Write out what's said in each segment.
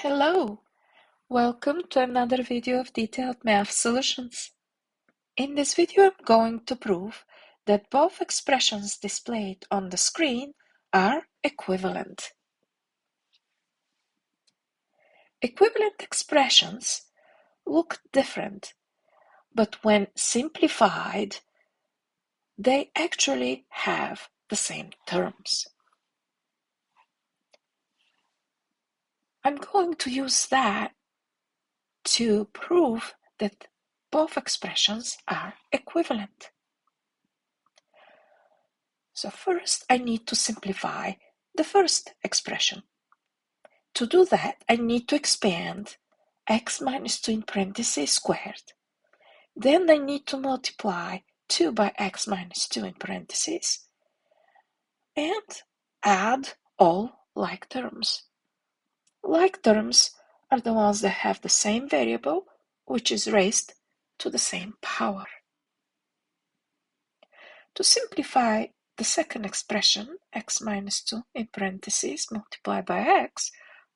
Hello! Welcome to another video of detailed math solutions. In this video I'm going to prove that both expressions displayed on the screen are equivalent. Equivalent expressions look different, but when simplified, they actually have the same terms. I'm going to use that to prove that both expressions are equivalent. So first I need to simplify the first expression. To do that, I need to expand x minus 2 in parentheses squared. Then I need to multiply 2 by x minus 2 in parentheses and add all like terms. Like terms are the ones that have the same variable, which is raised to the same power. To simplify the second expression, x minus 2 in parentheses multiplied by x,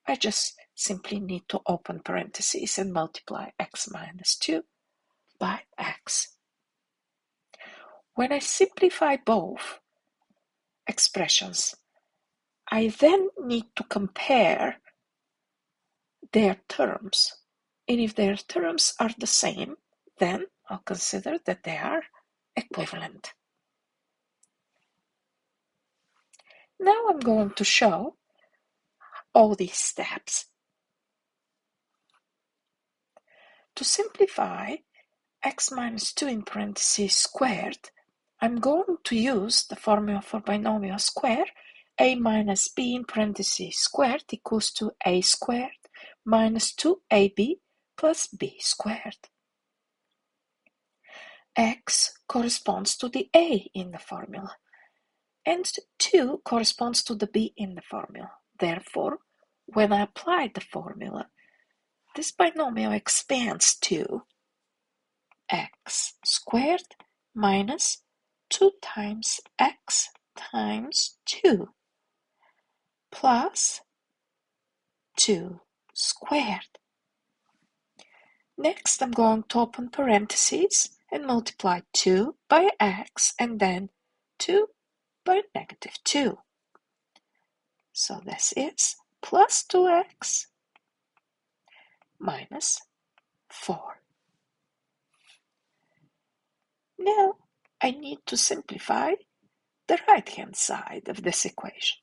I just simply need to open parentheses and multiply x minus 2 by x. When I simplify both expressions, I then need to compare their terms. And if their terms are the same, then I'll consider that they are equivalent. Now I'm going to show all these steps. To simplify x minus 2 in parentheses squared, I'm going to use the formula for binomial square. A minus b in parentheses squared equals to a squared minus 2ab plus b squared. X corresponds to the a in the formula, and 2 corresponds to the b in the formula. Therefore, when I apply the formula, this binomial expands to x squared minus 2 times x times 2 plus 2 squared. Next, I'm going to open parentheses and multiply 2 by x and then 2 by negative 2. So this is plus 2x minus 4. Now I need to simplify the right-hand side of this equation.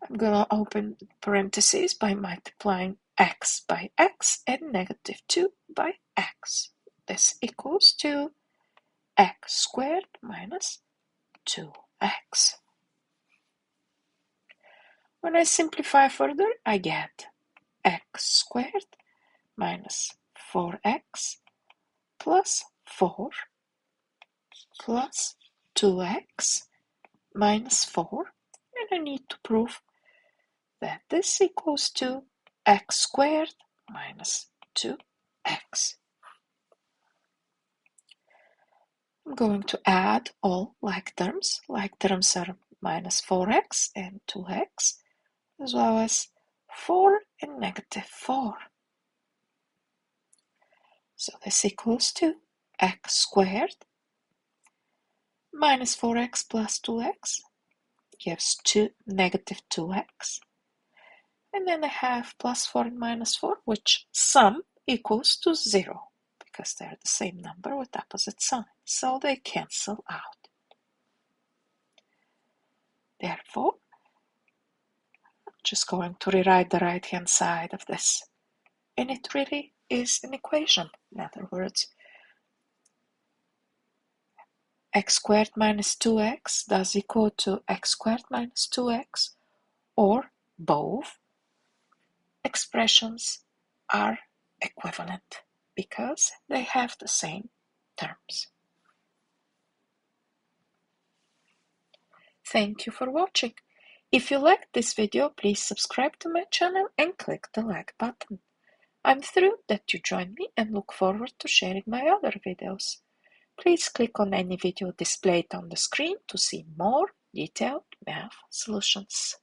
I'm going to open parentheses by multiplying x by x and negative 2 by x. This equals to x squared minus 2x. When I simplify further, I get x squared minus 4x plus 4 plus 2x minus 4, and I need to prove that this equals to x squared minus 2x. I'm going to add all like terms. Like terms are minus 4x and 2x, as well as 4 and negative 4. So this equals to x squared minus 4x plus 2x gives negative 2x. And then I have plus 4 and minus 4, which sum equals to 0, because they're the same number with opposite signs, so they cancel out. Therefore, I'm just going to rewrite the right-hand side of this, and it really is an equation. In other words, x squared minus 2x does equal to x squared minus 2x, or both expressions are equivalent because they have the same terms. Thank you for watching. If you liked this video, please subscribe to my channel and click the like button. I'm thrilled that you joined me and look forward to sharing my other videos. Please click on any video displayed on the screen to see more detailed math solutions.